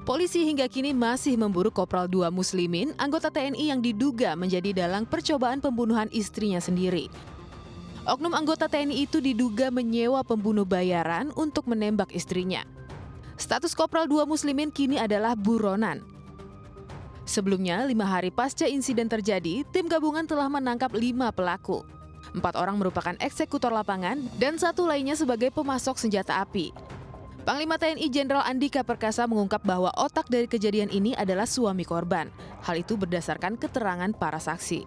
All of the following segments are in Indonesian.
Polisi hingga kini masih memburu Kopral 2 Muslimin, anggota TNI yang diduga menjadi dalang percobaan pembunuhan istrinya sendiri. Oknum anggota TNI itu diduga menyewa pembunuh bayaran untuk menembak istrinya. Status Kopral 2 Muslimin kini adalah buronan. Sebelumnya, 5 hari pasca insiden terjadi, tim gabungan telah menangkap 5 pelaku. 4 orang merupakan eksekutor lapangan dan 1 lainnya sebagai pemasok senjata api. Panglima TNI Jenderal Andika Perkasa mengungkap bahwa otak dari kejadian ini adalah suami korban. Hal itu berdasarkan keterangan para saksi.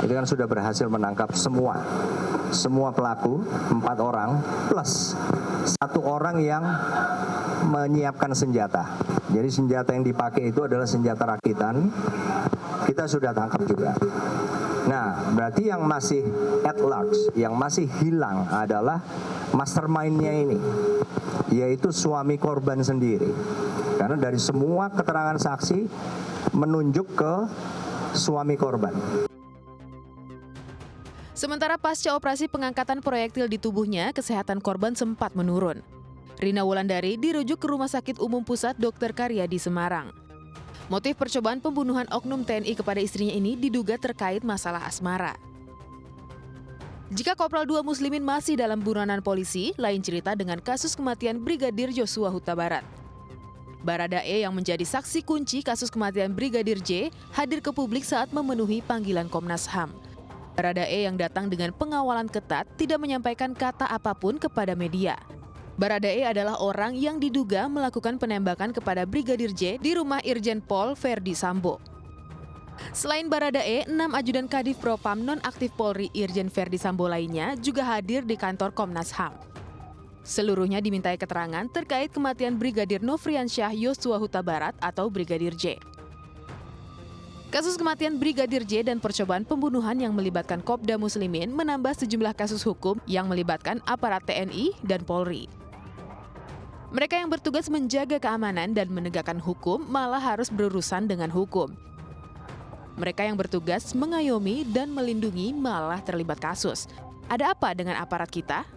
Itu kan sudah berhasil menangkap semua pelaku, 4 orang plus 1 orang yang menyiapkan senjata. Jadi senjata yang dipakai itu adalah senjata rakitan. Kita sudah tangkap juga. Nah, berarti yang masih at large, yang masih hilang adalah mastermind-nya ini, yaitu suami korban sendiri. Karena dari semua keterangan saksi menunjuk ke suami korban. Sementara pasca operasi pengangkatan proyektil di tubuhnya, kesehatan korban sempat menurun. Rina Wulandari dirujuk ke Rumah Sakit Umum Pusat Dr. Karyadi Semarang. Motif percobaan pembunuhan oknum TNI kepada istrinya ini diduga terkait masalah asmara. Jika Kopral 2 Muslimin masih dalam buronan polisi, lain cerita dengan kasus kematian Brigadir Joshua Huta Barat. Baradae yang menjadi saksi kunci kasus kematian Brigadir J hadir ke publik saat memenuhi panggilan Komnas HAM. Baradae yang datang dengan pengawalan ketat tidak menyampaikan kata apapun kepada media. Baradae adalah orang yang diduga melakukan penembakan kepada Brigadir J di rumah Irjen Pol Verdi Sambo. Selain Baradae, 6 ajudan Kadif Propam nonaktif Polri Irjen Verdi Sambo lainnya juga hadir di kantor Komnas HAM. Seluruhnya dimintai keterangan terkait kematian Brigadir Nofriansyah Yosua Huta Barat atau Brigadir J. Kasus kematian Brigadir J dan percobaan pembunuhan yang melibatkan Kopda Muslimin menambah sejumlah kasus hukum yang melibatkan aparat TNI dan Polri. Mereka yang bertugas menjaga keamanan dan menegakkan hukum malah harus berurusan dengan hukum. Mereka yang bertugas mengayomi dan melindungi malah terlibat kasus. Ada apa dengan aparat kita?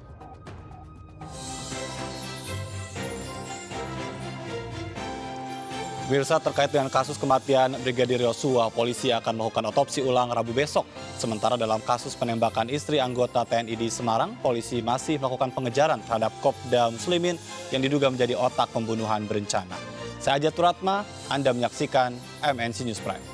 Pemirsa, terkait dengan kasus kematian Brigadir Yosua, polisi akan melakukan otopsi ulang Rabu besok. Sementara dalam kasus penembakan istri anggota TNI di Semarang, polisi masih melakukan pengejaran terhadap Kopda Muslimin yang diduga menjadi otak pembunuhan berencana. Saya Ajat Turatma, Anda menyaksikan MNC News Prime.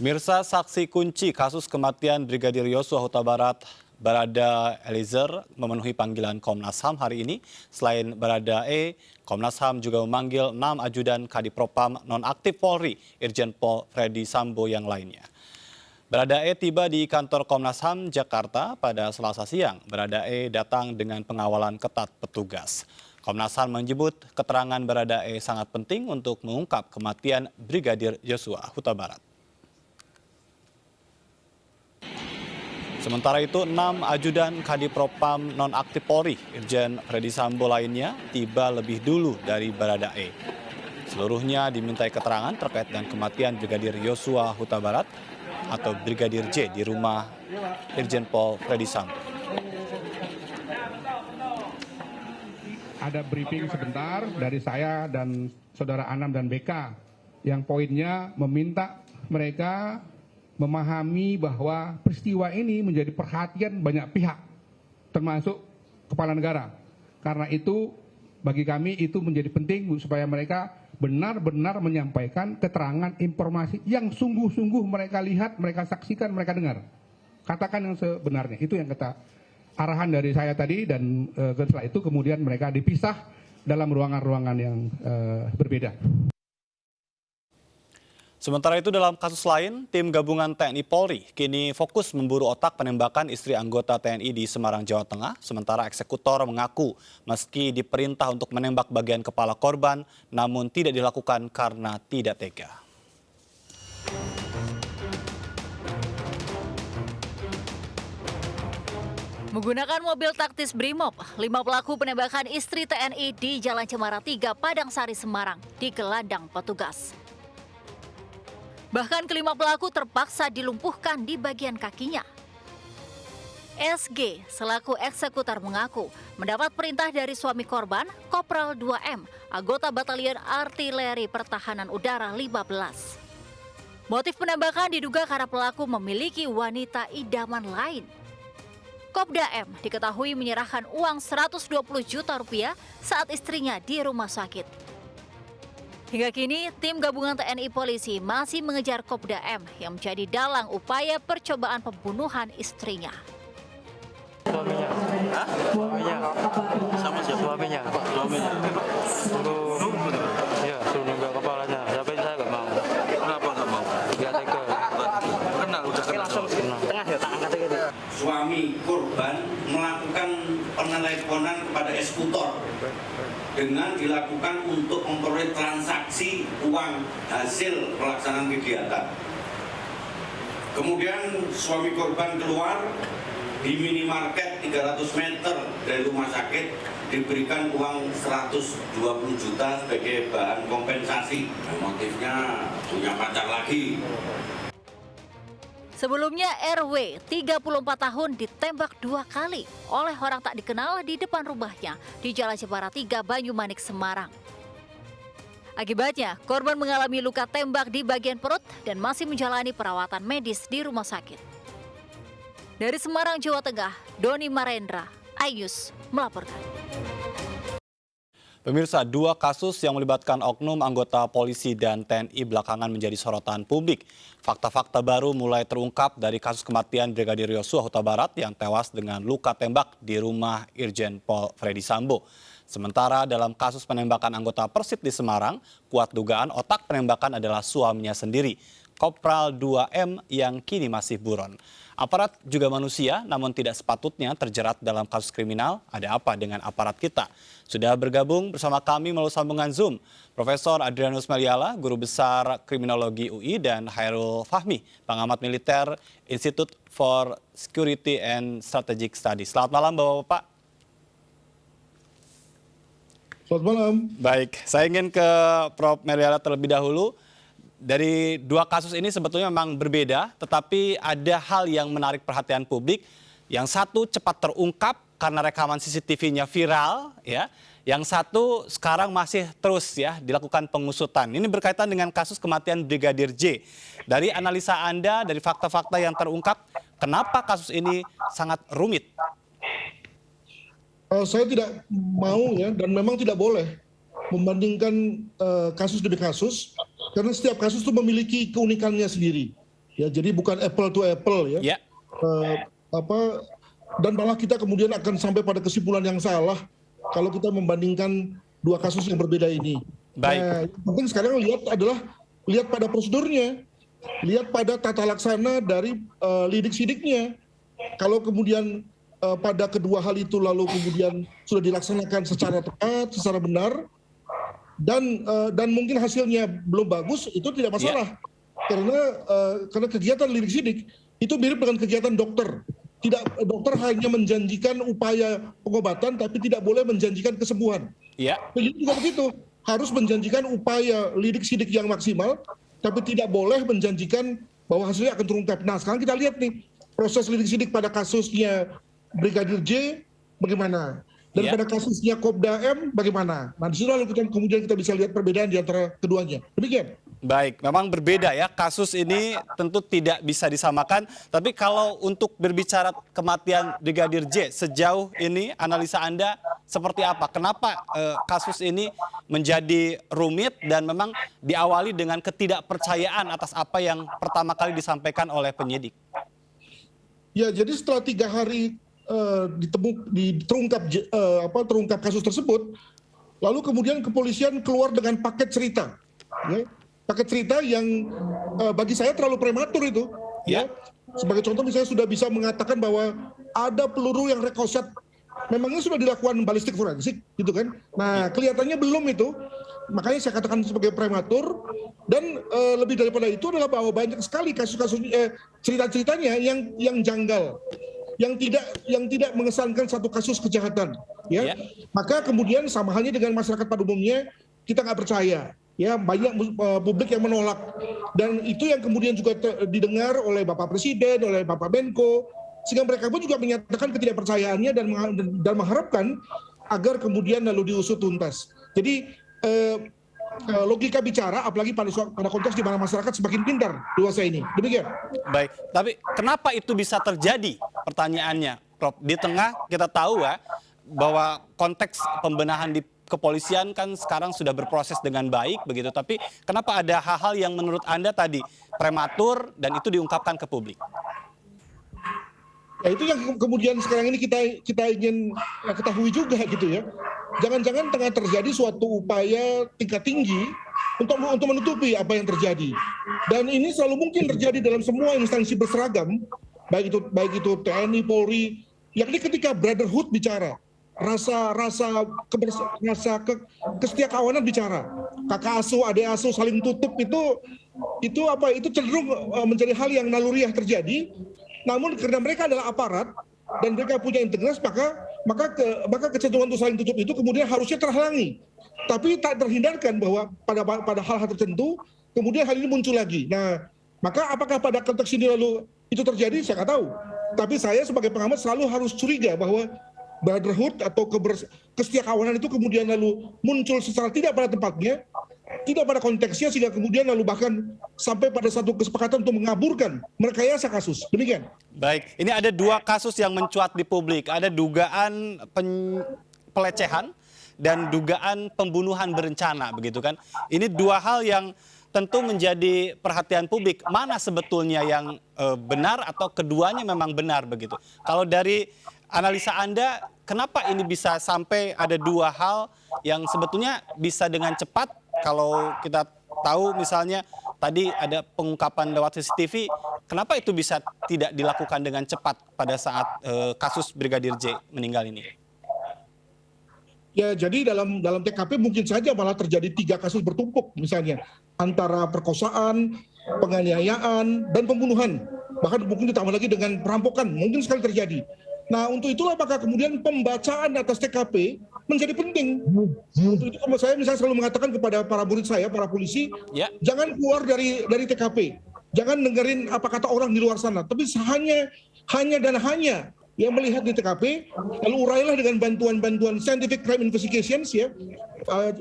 Pemirsa, saksi kunci kasus kematian Brigadir Yosua Huta Barat, Barada Eliezer, memenuhi panggilan Komnas HAM hari ini. Selain Barada E, Komnas HAM juga memanggil 6 ajudan Kadipropam nonaktif Polri, Irjen Pol Verdi Sambo yang lainnya. Barada E tiba di kantor Komnas HAM Jakarta pada Selasa siang. Barada E datang dengan pengawalan ketat petugas. Komnas HAM menyebut keterangan Barada E sangat penting untuk mengungkap kematian Brigadir Yosua Huta Barat. Sementara itu, 6 ajudan Kadipropam nonaktif Polri, Irjen Verdi Sambo lainnya, tiba lebih dulu dari Baradae. Seluruhnya dimintai keterangan terkait dengan kematian Brigadir Yosua Huta Barat atau Brigadir J di rumah Irjen Pol Verdi Sambo. Ada briefing sebentar dari saya dan Saudara Anam dan BK yang poinnya meminta mereka memahami bahwa peristiwa ini menjadi perhatian banyak pihak, termasuk kepala negara. Karena itu, bagi kami itu menjadi penting supaya mereka benar-benar menyampaikan keterangan informasi yang sungguh-sungguh mereka lihat, mereka saksikan, mereka dengar. Katakan yang sebenarnya, itu yang kata arahan dari saya tadi, dan setelah itu kemudian mereka dipisah dalam ruangan-ruangan yang berbeda. Sementara itu dalam kasus lain, tim gabungan TNI Polri kini fokus memburu otak penembakan istri anggota TNI di Semarang, Jawa Tengah. Sementara eksekutor mengaku meski diperintah untuk menembak bagian kepala korban, namun tidak dilakukan karena tidak tega. Menggunakan mobil taktis Brimob, 5 pelaku penembakan istri TNI di Jalan Cemara 3, Padang Sari, Semarang, digelandang petugas. Bahkan kelima pelaku terpaksa dilumpuhkan di bagian kakinya. SG selaku eksekutor mengaku mendapat perintah dari suami korban, Kopral 2M, anggota Batalion Artileri Pertahanan Udara 15. Motif penembakan diduga karena pelaku memiliki wanita idaman lain. Kopda M diketahui menyerahkan uang 120 juta rupiah saat istrinya di rumah sakit. Hingga kini, tim gabungan TNI Polisi masih mengejar Kopda M yang menjadi dalang upaya percobaan pembunuhan istrinya. Suaminya. Hah? Suaminya. Sama siapa? Suaminya. Suaminya. Suruh nunggak kepalanya. Tapi saya nggak mau. Kenapa nggak mau? Nggak tega. Kenal, udah kenal. Tengah ya, tangan kata gitu. Suami korban melakukan peneleponan kepada eksekutor dengan dilakukan untuk memperoleh transaksi uang hasil pelaksanaan kegiatan. Kemudian suami korban keluar di minimarket 300 meter dari rumah sakit, diberikan uang 120 juta sebagai bahan kompensasi. Motifnya punya pacar lagi. Sebelumnya RW, 34 tahun, ditembak 2 kali oleh orang tak dikenal di depan rumahnya di Jalan Cemara 3, Banyumanik, Semarang. Akibatnya, korban mengalami luka tembak di bagian perut dan masih menjalani perawatan medis di rumah sakit. Dari Semarang, Jawa Tengah, Doni Marendra, iNews melaporkan. Pemirsa, 2 kasus yang melibatkan oknum anggota polisi dan TNI belakangan menjadi sorotan publik. Fakta-fakta baru mulai terungkap dari kasus kematian Brigadir Yosua Huta Barat yang tewas dengan luka tembak di rumah Irjen Pol Freddy Sambo. Sementara dalam kasus penembakan anggota Persib di Semarang, kuat dugaan otak penembakan adalah suaminya sendiri, Kopral 2M yang kini masih buron. Aparat juga manusia, namun tidak sepatutnya terjerat dalam kasus kriminal. Ada apa dengan aparat kita? Sudah bergabung bersama kami melalui sambungan Zoom, Profesor Adrianus Meliala, Guru Besar Kriminologi UI, dan Hairul Fahmi, pengamat militer Institute for Security and Strategic Studies. Selamat malam Bapak-Bapak. Selamat malam. Baik, saya ingin ke Prof. Meliala terlebih dahulu. Dari 2 kasus ini sebetulnya memang berbeda, tetapi ada hal yang menarik perhatian publik. Yang satu cepat terungkap karena rekaman CCTV-nya viral, ya. Yang satu sekarang masih terus ya dilakukan pengusutan. Ini berkaitan dengan kasus kematian Brigadir J. Dari analisa Anda, dari fakta-fakta yang terungkap, kenapa kasus ini sangat rumit? Saya tidak mau ya, dan memang tidak boleh membandingkan kasus demi kasus, karena setiap kasus itu memiliki keunikannya sendiri. Ya, jadi bukan apple to apple ya. Yeah. Dan malah kita kemudian akan sampai pada kesimpulan yang salah kalau kita membandingkan 2 kasus yang berbeda ini. Baik. Nah, yang penting sekarang lihat pada prosedurnya, lihat pada tata laksana dari lidik-sidiknya. Kalau kemudian pada kedua hal itu lalu kemudian sudah dilaksanakan secara tepat, secara benar, dan mungkin hasilnya belum bagus, itu tidak masalah. Karena kegiatan lidik sidik itu mirip dengan kegiatan dokter. Dokter hanya menjanjikan upaya pengobatan, tapi tidak boleh menjanjikan kesembuhan. Iya. Begitu juga begitu, harus menjanjikan upaya lidik sidik yang maksimal, tapi tidak boleh menjanjikan bahwa hasilnya akan terungkap. Nah, sekarang kita lihat nih proses lidik sidik pada kasusnya Brigadir J bagaimana, dan pada kasusnya Kopda M bagaimana. Nah, di situ lalu kemudian kita bisa lihat perbedaan di antara keduanya. Demikian. Baik, memang berbeda ya. Kasus ini tentu tidak bisa disamakan. Tapi kalau untuk berbicara kematian Brigadir J, sejauh ini analisa Anda seperti apa? Kenapa kasus ini menjadi rumit dan memang diawali dengan ketidakpercayaan atas apa yang pertama kali disampaikan oleh penyidik? Ya, jadi setelah 3 hari terungkap kasus tersebut, lalu kemudian kepolisian keluar dengan paket cerita, ya. Paket cerita yang bagi saya terlalu prematur itu. Ya. Sebagai contoh misalnya sudah bisa mengatakan bahwa ada peluru yang rekoset, memangnya sudah dilakukan balistik forensik, gitu kan? Nah, kelihatannya belum itu. Makanya saya katakan sebagai prematur, dan lebih daripada itu adalah bahwa banyak sekali kasus-kasus cerita-ceritanya yang janggal. yang tidak mengesankan satu kasus kejahatan, ya. Maka kemudian sama halnya dengan masyarakat pada umumnya, kita nggak percaya, ya, banyak publik yang menolak, dan itu yang kemudian juga didengar oleh Bapak Presiden, oleh Bapak Menko, sehingga mereka pun juga menyatakan ketidakpercayaannya dan mengharapkan agar kemudian lalu diusut tuntas. Jadi logika bicara, apalagi pada konteks di mana masyarakat semakin pintar dewasa ini. Demikian. Baik, tapi kenapa itu bisa terjadi? Pertanyaannya, Prof. Di tengah kita tahu ya bahwa konteks pembenahan di kepolisian kan sekarang sudah berproses dengan baik begitu, tapi kenapa ada hal-hal yang menurut Anda tadi prematur dan itu diungkapkan ke publik? Ya, itu yang kemudian sekarang ini kita ingin ketahui juga gitu ya. Jangan-jangan tengah terjadi suatu upaya tingkat tinggi untuk menutupi apa yang terjadi. Dan ini selalu mungkin terjadi dalam semua instansi berseragam, baik itu TNI, Polri, yakni ketika brotherhood bicara, kesetiakawanan bicara, kakak asuh, adik asuh saling tutup, itu cenderung menjadi hal yang naluriah terjadi. Namun karena mereka adalah aparat dan mereka punya integritas, maka kecenderungan untuk saling tutup itu kemudian harusnya terhalangi. Tapi tak terhindarkan bahwa pada hal-hal tertentu kemudian hal ini muncul lagi. Nah, maka apakah pada konteks ini lalu itu terjadi? Saya nggak tahu. Tapi saya sebagai pengamat selalu harus curiga bahwa brotherhood atau kesetiakawanan itu kemudian lalu muncul secara tidak pada tempatnya, tidak pada konteksnya, sehingga kemudian lalu bahkan sampai pada satu kesepakatan untuk mengaburkan, merekayasa kasus. Demikian. Baik, ini ada 2 kasus yang mencuat di publik. Ada dugaan pelecehan dan dugaan pembunuhan berencana, begitu kan? Ini 2 hal yang tentu menjadi perhatian publik. Mana sebetulnya yang benar atau keduanya memang benar begitu? Kalau dari analisa Anda, kenapa ini bisa sampai ada 2 hal yang sebetulnya bisa dengan cepat? Kalau kita tahu misalnya tadi ada pengungkapan lewat CCTV, kenapa itu bisa tidak dilakukan dengan cepat pada saat kasus Brigadir J meninggal ini? Ya, jadi dalam TKP mungkin saja malah terjadi 3 kasus bertumpuk misalnya, antara perkosaan, penganiayaan, dan pembunuhan. Bahkan mungkin ditambah lagi dengan perampokan, mungkin sekali terjadi. Nah, untuk itulah maka kemudian pembacaan atas TKP menjadi penting. Untuk itu saya misalnya selalu mengatakan kepada para murid saya, para polisi, jangan keluar dari TKP. Jangan dengerin apa kata orang di luar sana, tapi hanya yang melihat di TKP, lalu urailah dengan bantuan scientific crime investigations, ya.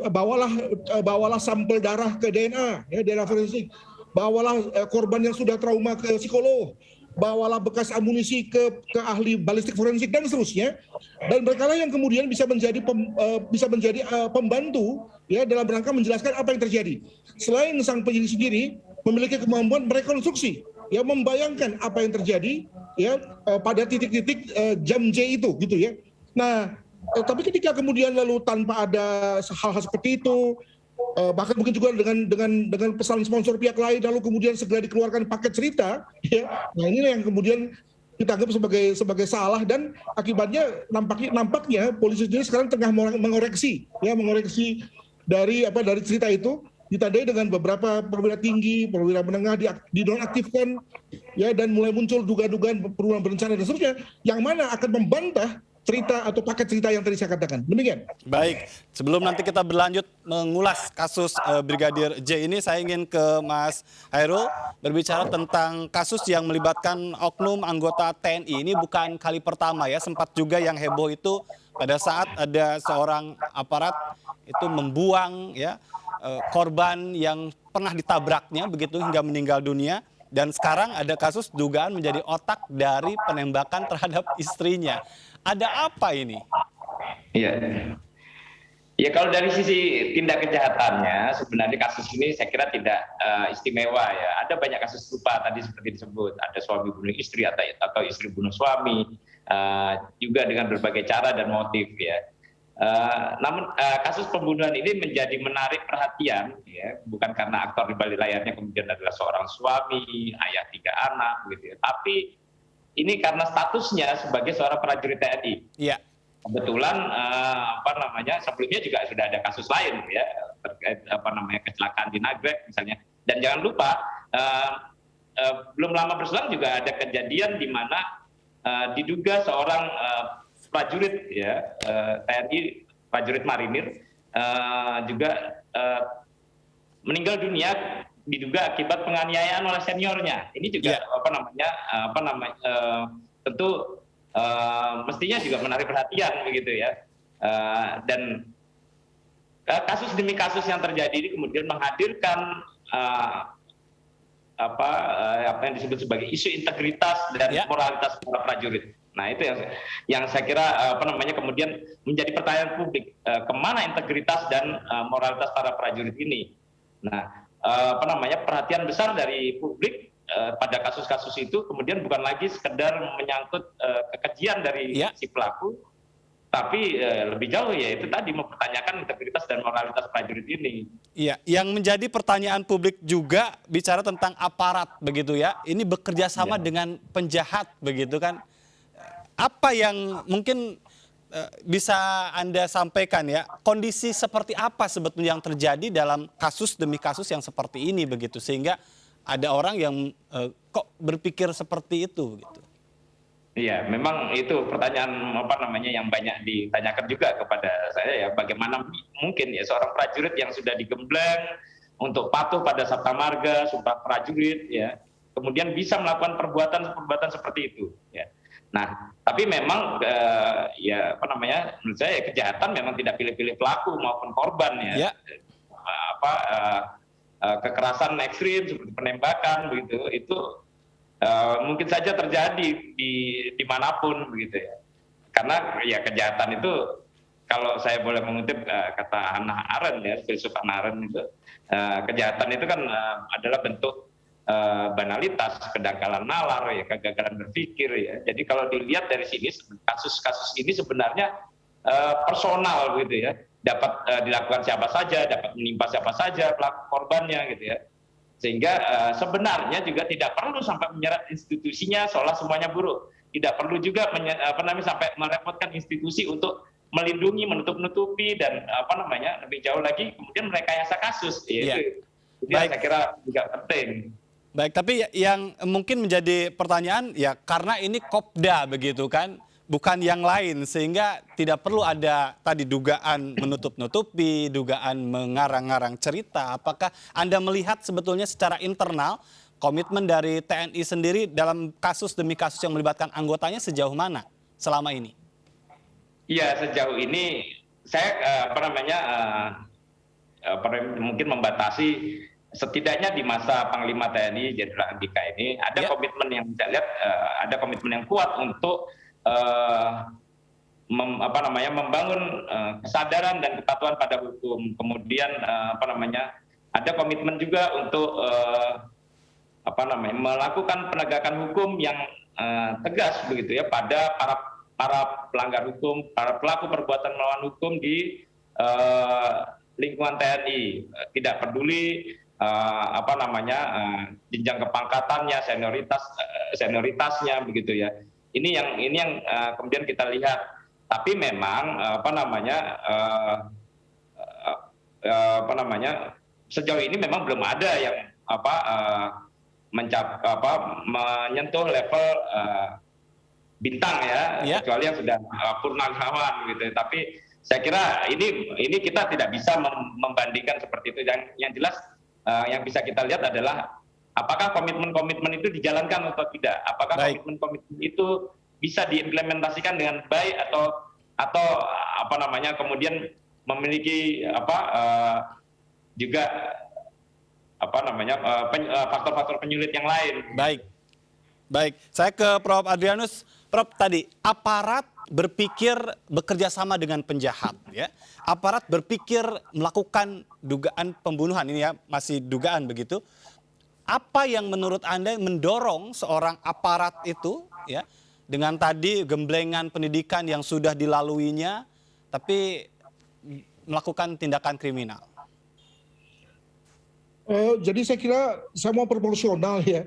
Bawalah sampel darah ke DNA, ya, DNA forensik. Bawalah korban yang sudah trauma ke psikolog. Bawalah bekas amunisi ke ahli balistik forensik dan seterusnya, dan mereka lah yang kemudian bisa menjadi pembantu, ya, dalam rangka menjelaskan apa yang terjadi. Selain sang penyidik sendiri memiliki kemampuan merekonstruksi, ya, membayangkan apa yang terjadi, ya, pada titik-titik jam J itu, gitu ya. Nah, tapi ketika kemudian lalu tanpa ada hal-hal seperti itu, bahkan mungkin juga dengan pesan sponsor pihak lain, lalu kemudian segera dikeluarkan paket cerita, ya. Nah, inilah yang kemudian kita anggap sebagai salah, dan akibatnya nampaknya polisi sendiri sekarang tengah mengoreksi dari cerita itu, ditandai dengan beberapa perwira tinggi, perwira menengah dinonaktifkan, ya, dan mulai muncul dugaan-dugaan pembunuhan berencana dan seterusnya, yang mana akan membantah cerita atau paket cerita yang tadi saya katakan. Demikian. Baik, sebelum nanti kita berlanjut mengulas kasus Brigadir J ini, saya ingin ke Mas Hairul berbicara tentang kasus yang melibatkan oknum anggota TNI. Ini bukan kali pertama, ya, sempat juga yang heboh itu pada saat ada seorang aparat itu membuang, ya, korban yang pernah ditabraknya begitu hingga meninggal dunia. Dan sekarang ada kasus dugaan menjadi otak dari penembakan terhadap istrinya. Ada apa ini? Iya. Ya, kalau dari sisi tindak kejahatannya, sebenarnya kasus ini saya kira tidak istimewa, ya. Ada banyak kasus serupa tadi seperti disebut, ada suami bunuh istri atau istri bunuh suami, juga dengan berbagai cara dan motif, ya. Namun kasus pembunuhan ini menjadi menarik perhatian, ya, bukan karena aktor di balik layarnya kemudian adalah seorang suami, ayah 3 anak, gitu, ya. Tapi ini karena statusnya sebagai seorang prajurit TNI. Iya. Kebetulan sebelumnya juga sudah ada kasus lain, ya, terkait kecelakaan di Nagrek misalnya. Dan jangan lupa belum lama berselang juga ada kejadian di mana diduga seorang prajurit ya TNI, prajurit marinir juga meninggal dunia diduga akibat penganiayaan oleh seniornya. Ini juga tentu mestinya juga menarik perhatian begitu ya. Dan kasus demi kasus yang terjadi ini kemudian menghadirkan apa yang disebut sebagai isu integritas dan moralitas para prajurit. Nah, itu yang saya kira kemudian menjadi pertanyaan publik, kemana integritas dan moralitas para prajurit ini. Nah, perhatian besar dari publik pada kasus-kasus itu kemudian bukan lagi sekedar menyangkut kekejian dari si pelaku, tapi lebih jauh ya itu tadi mempertanyakan integritas dan moralitas prajurit ini. Iya, yang menjadi pertanyaan publik juga bicara tentang aparat begitu ya. Ini bekerja sama dengan penjahat begitu kan. Apa yang mungkin bisa Anda sampaikan ya, kondisi seperti apa sebetulnya yang terjadi dalam kasus demi kasus yang seperti ini begitu, sehingga ada orang yang kok berpikir seperti itu gitu. Iya, memang itu pertanyaan yang banyak ditanyakan juga kepada saya ya, bagaimana mungkin ya seorang prajurit yang sudah digembleng untuk patuh pada Sabta Marga, Sumpah Prajurit ya, kemudian bisa melakukan perbuatan seperti itu ya. Nah, tapi memang menurut saya kejahatan memang tidak pilih-pilih pelaku maupun korban ya. Kekerasan ekstrim seperti penembakan begitu itu mungkin saja terjadi dimanapun begitu ya. Karena ya kejahatan itu kalau saya boleh mengutip kata Hannah Arendt ya, filsuf Hannah Arendt itu kejahatan itu kan adalah bentuk banalitas, kedangkalan nalar, ya, kegagalan berpikir ya. Jadi kalau dilihat dari sini kasus-kasus ini sebenarnya personal gitu ya, dapat dilakukan siapa saja, dapat menimpa siapa saja pelaku korbannya gitu ya. Sehingga sebenarnya juga tidak perlu sampai menyeret institusinya seolah semuanya buruk. Tidak perlu juga sampai merepotkan institusi untuk melindungi, menutup-nutupi dan lebih jauh lagi kemudian merekayasa kasus. Itu saya kira juga penting. Baik, tapi yang mungkin menjadi pertanyaan ya karena ini Kopda begitu kan, bukan yang lain, sehingga tidak perlu ada tadi dugaan menutup-nutupi, dugaan mengarang-ngarang cerita. Apakah Anda melihat sebetulnya secara internal komitmen dari TNI sendiri dalam kasus demi kasus yang melibatkan anggotanya sejauh mana selama ini? Iya, sejauh ini saya mungkin membatasi. Setidaknya di masa Panglima TNI Jenderal Andika ini ada komitmen yang saya lihat ada komitmen yang kuat untuk membangun kesadaran dan kepatuhan pada hukum. Kemudian ada komitmen juga untuk melakukan penegakan hukum yang tegas begitu ya pada para pelanggar hukum, para pelaku perbuatan melawan hukum di lingkungan TNI. Tidak peduli jenjang kepangkatannya, senioritasnya begitu ya. Ini yang kemudian kita lihat. Tapi memang sejauh ini memang belum ada yang menyentuh level bintang ya, kecuali yang sudah purnawirawan gitu. Tapi saya kira ini kita tidak bisa membandingkan seperti itu. Yang jelas yang bisa kita lihat adalah apakah komitmen-komitmen itu dijalankan atau tidak, apakah komitmen-komitmen itu bisa diimplementasikan dengan baik atau kemudian memiliki juga faktor-faktor penyulit yang lain. Baik, saya ke Prof. Adrianus. Prof, tadi aparat berpikir bekerja sama dengan penjahat, ya. Aparat berpikir melakukan dugaan pembunuhan, ini ya masih dugaan begitu. Apa yang menurut Anda mendorong seorang aparat itu, ya, dengan tadi gemblengan pendidikan yang sudah dilaluinya, tapi melakukan tindakan kriminal? Jadi saya kira semua proporsional ya.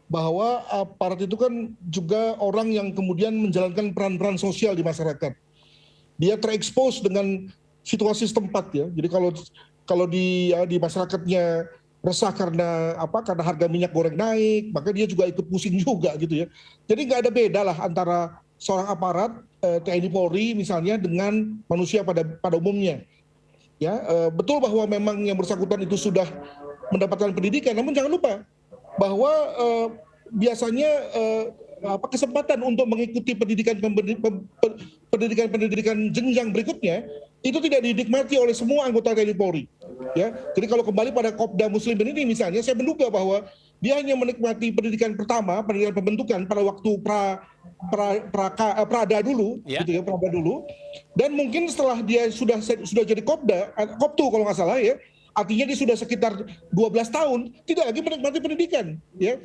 Bahwa aparat itu kan juga orang yang kemudian menjalankan peran-peran sosial di masyarakat. Dia terekspos dengan situasi setempat ya. Jadi kalau di masyarakatnya resah karena karena harga minyak goreng naik, maka dia juga ikut pusing juga gitu ya. Jadi nggak ada beda lah antara seorang aparat TNI Polri misalnya dengan manusia pada umumnya. Ya, betul bahwa memang yang bersangkutan itu sudah mendapatkan pendidikan, namun jangan lupa bahwa biasanya kesempatan untuk mengikuti pendidikan jenjang berikutnya itu tidak dinikmati oleh semua anggota TNI Polri. Ya, jadi kalau kembali pada Kopda Muslimin ini misalnya, saya menduga bahwa dia hanya menikmati pendidikan pertama, pendidikan pembentukan pada waktu Prada dulu, gitu ya, Prada dulu. Dan mungkin setelah dia sudah jadi Koptu kalau nggak salah ya, artinya dia sudah sekitar 12 tahun tidak lagi menikmati pendidikan. Ya,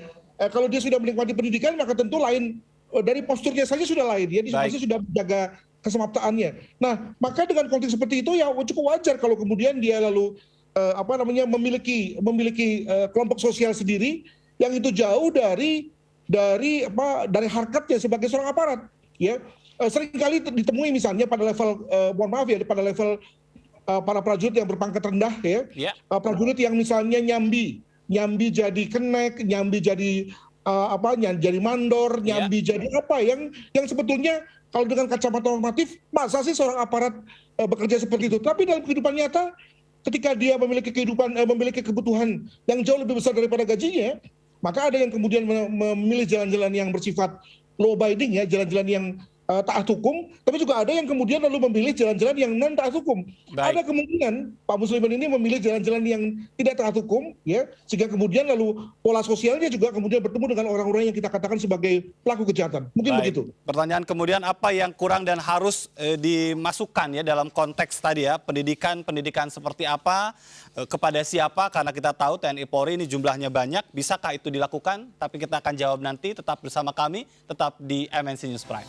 kalau dia sudah menikmati pendidikan maka tentu lain, dari posturnya saja sudah lain. Ya, dia pasti sudah menjaga kesemaptaannya. Nah, maka dengan konteks seperti itu ya cukup wajar kalau kemudian dia lalu memiliki kelompok sosial sendiri yang itu jauh dari harkatnya sebagai seorang aparat. Ya, seringkali ditemui misalnya pada level pada level para prajurit yang berpangkat rendah ya. Prajurit yang misalnya nyambi jadi kenek, nyambi jadi jadi mandor, nyambi jadi apa yang sebetulnya kalau dengan kacamata normatif masa sih seorang aparat bekerja seperti itu. Tapi dalam kehidupan nyata ketika dia memiliki kebutuhan yang jauh lebih besar daripada gajinya, maka ada yang kemudian memilih jalan-jalan yang bersifat law abiding ya, jalan-jalan yang taat hukum, tapi juga ada yang kemudian lalu memilih jalan-jalan yang non taat hukum. Ada kemungkinan Pak Muslimin ini memilih jalan-jalan yang tidak taat hukum, ya, sehingga kemudian lalu pola sosialnya juga kemudian bertemu dengan orang-orang yang kita katakan sebagai pelaku kejahatan. Mungkin begitu. Pertanyaan kemudian apa yang kurang dan harus dimasukkan ya dalam konteks tadi ya, pendidikan seperti apa, kepada siapa, karena kita tahu TNI Polri ini jumlahnya banyak, bisakah itu dilakukan? Tapi kita akan jawab nanti, tetap bersama kami, tetap di MNC News Prime.